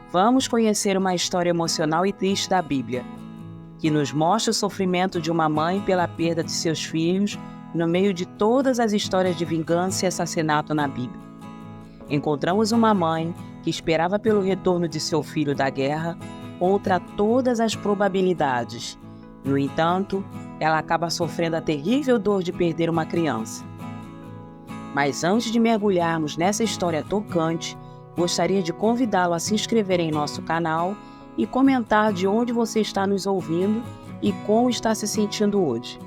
Vamos conhecer uma história emocional e triste da Bíblia, que nos mostra o sofrimento de uma mãe pela perda de seus filhos no meio de todas as histórias de vingança e assassinato na Bíblia. Encontramos uma mãe que esperava pelo retorno de seu filho da guerra contra todas as probabilidades. No entanto, ela acaba sofrendo a terrível dor de perder uma criança. Mas antes de mergulharmos nessa história tocante, gostaria de convidá-lo a se inscrever em nosso canal e comentar de onde você está nos ouvindo e como está se sentindo hoje.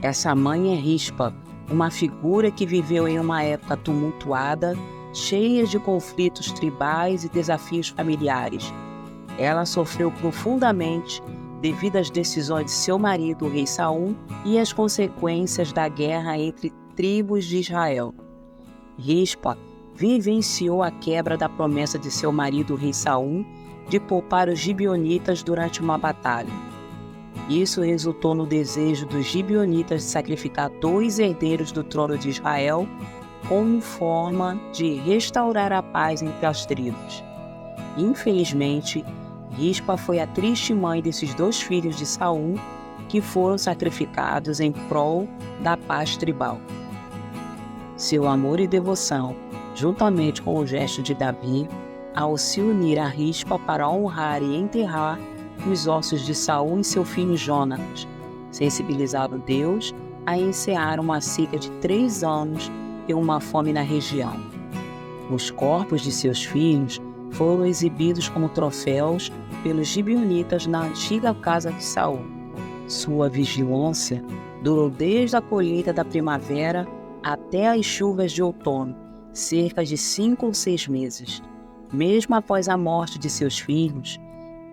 Essa mãe é Rispa, uma figura que viveu em uma época tumultuada, cheia de conflitos tribais e desafios familiares. Ela sofreu profundamente devido às decisões de seu marido, o rei Saul, e às consequências da guerra entre tribos de Israel. Rispa vivenciou a quebra da promessa de seu marido, o rei Saul, de poupar os gibeonitas durante uma batalha. Isso resultou no desejo dos gibeonitas de sacrificar 2 herdeiros do trono de Israel como forma de restaurar a paz entre as tribos. Infelizmente, Rispa foi a triste mãe desses 2 filhos de Saul que foram sacrificados em prol da paz tribal. Seu amor e devoção, juntamente com o gesto de Davi, ao se unir a Rispa para honrar e enterrar os ossos de Saul e seu filho Jonatas, sensibilizaram Deus a encerrar uma seca de 3 anos e uma fome na região. Os corpos de seus filhos foram exibidos como troféus pelos gibeonitas na antiga casa de Saul. Sua vigilância durou desde a colheita da primavera até as chuvas de outono, cerca de 5 ou 6 meses. Mesmo após a morte de seus filhos,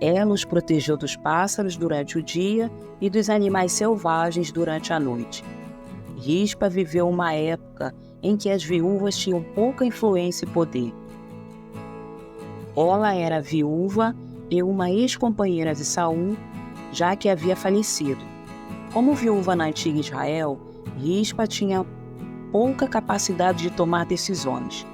ela os protegeu dos pássaros durante o dia e dos animais selvagens durante a noite. Rispa viveu uma época em que as viúvas tinham pouca influência e poder. Ela era viúva e uma ex-companheira de Saul, já que havia falecido. Como viúva na antiga Israel, Rispa tinha pouca capacidade de tomar decisões.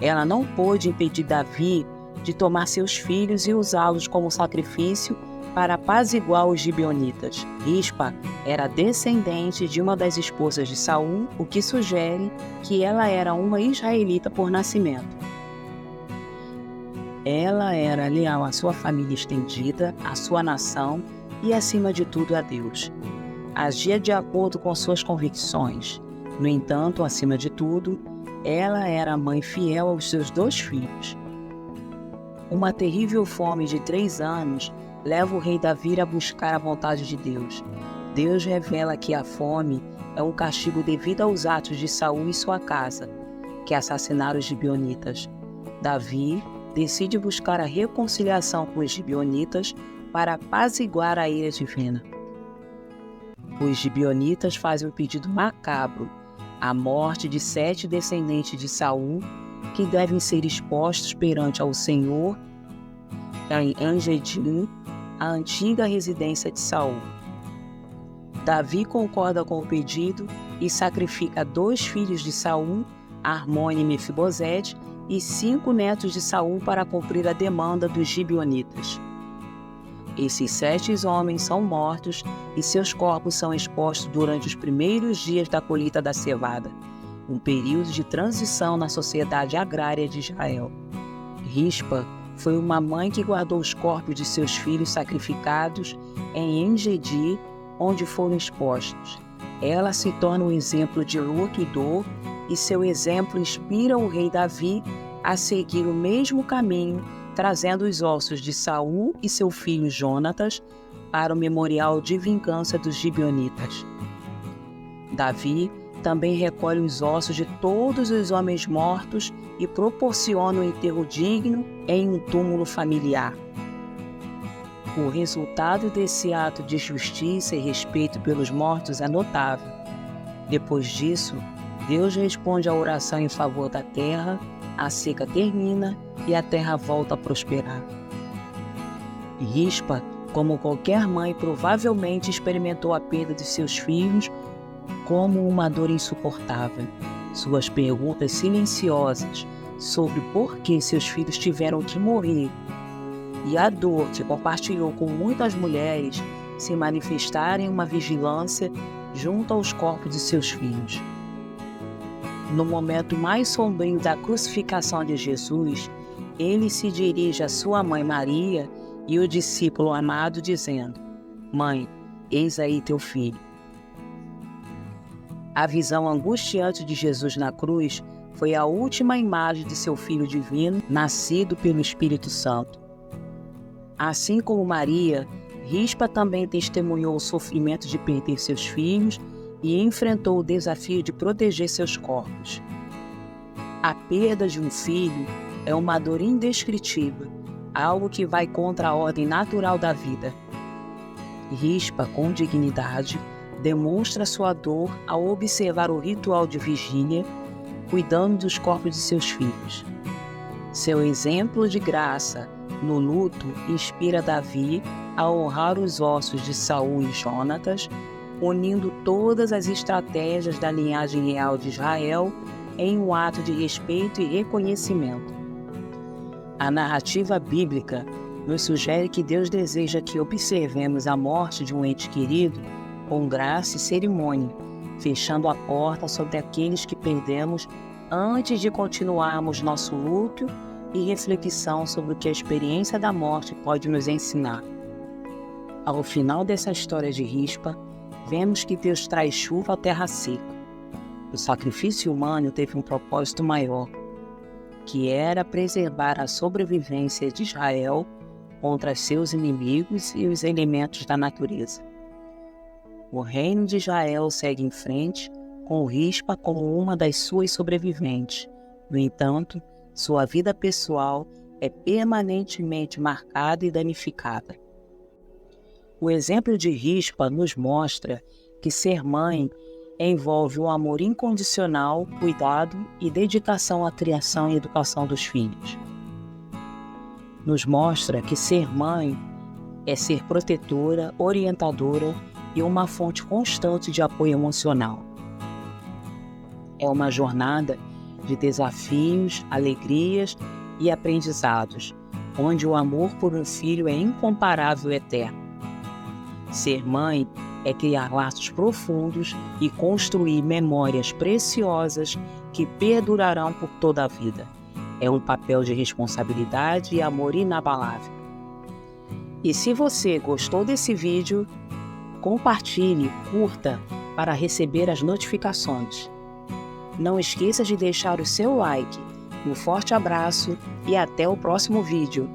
Ela não pôde impedir Davi de tomar seus filhos e usá-los como sacrifício para apaziguar os gibeonitas. Rispa era descendente de uma das esposas de Saul, o que sugere que ela era uma israelita por nascimento. Ela era leal à sua família estendida, à sua nação e, acima de tudo, a Deus. Agia de acordo com suas convicções. No entanto, acima de tudo, ela era mãe fiel aos seus 2 filhos. Uma terrível fome de 3 anos leva o rei Davi a buscar a vontade de Deus. Deus revela que a fome é um castigo devido aos atos de Saul e sua casa, que assassinaram os gibeonitas. Davi decide buscar a reconciliação com os gibeonitas para apaziguar a ira divina. Os gibeonitas fazem um pedido macabro, a morte de 7 descendentes de Saul, que devem ser expostos perante ao Senhor em En-Gedi, a antiga residência de Saul. Davi concorda com o pedido e sacrifica 2 filhos de Saul, Armone e Mefibosete, e 5 netos de Saul para cumprir a demanda dos gibeonitas. Esses 7 homens são mortos e seus corpos são expostos durante os primeiros dias da colheita da cevada, um período de transição na sociedade agrária de Israel. Rispa foi uma mãe que guardou os corpos de seus filhos sacrificados em En-Gedi, onde foram expostos. Ela se torna um exemplo de luto e dor, e seu exemplo inspira o rei Davi a seguir o mesmo caminho, trazendo os ossos de Saul e seu filho Jonatas para o memorial de vingança dos gibeonitas. Davi também recolhe os ossos de todos os homens mortos e proporciona um enterro digno em um túmulo familiar. O resultado desse ato de justiça e respeito pelos mortos é notável. Depois disso, Deus responde à oração em favor da terra, a seca termina e a terra volta a prosperar. Rispa, como qualquer mãe, provavelmente experimentou a perda de seus filhos como uma dor insuportável. Suas perguntas silenciosas sobre por que seus filhos tiveram que morrer e a dor que compartilhou com muitas mulheres se manifestar em uma vigilância junto aos corpos de seus filhos. No momento mais sombrio da crucificação de Jesus, ele se dirige à sua mãe Maria e o discípulo amado, dizendo: Mãe, eis aí teu filho. A visão angustiante de Jesus na cruz foi a última imagem de seu Filho divino, nascido pelo Espírito Santo. Assim como Maria, Rispa também testemunhou o sofrimento de perder seus filhos e enfrentou o desafio de proteger seus corpos. A perda de um filho é uma dor indescritível, algo que vai contra a ordem natural da vida. Rispa, com dignidade, demonstra sua dor ao observar o ritual de vigília, cuidando dos corpos de seus filhos. Seu exemplo de graça no luto inspira Davi a honrar os ossos de Saul e Jonatas, unindo todas as estratégias da linhagem real de Israel em um ato de respeito e reconhecimento. A narrativa bíblica nos sugere que Deus deseja que observemos a morte de um ente querido com graça e cerimônia, fechando a porta sobre aqueles que perdemos antes de continuarmos nosso luto e reflexão sobre o que a experiência da morte pode nos ensinar. Ao final dessa história de Rispa, vemos que Deus traz chuva à terra seca. O sacrifício humano teve um propósito maior, que era preservar a sobrevivência de Israel contra seus inimigos e os elementos da natureza. O reino de Israel segue em frente, com Rispa como uma das suas sobreviventes. No entanto, sua vida pessoal é permanentemente marcada e danificada. O exemplo de Rispa nos mostra que ser mãe envolve o amor incondicional, cuidado e dedicação à criação e educação dos filhos. Nos mostra que ser mãe é ser protetora, orientadora e uma fonte constante de apoio emocional. É uma jornada de desafios, alegrias e aprendizados, onde o amor por um filho é incomparável e eterno. Ser mãe é criar laços profundos e construir memórias preciosas que perdurarão por toda a vida. É um papel de responsabilidade e amor inabalável. E se você gostou desse vídeo, compartilhe, curta para receber as notificações. Não esqueça de deixar o seu like. Um forte abraço e até o próximo vídeo.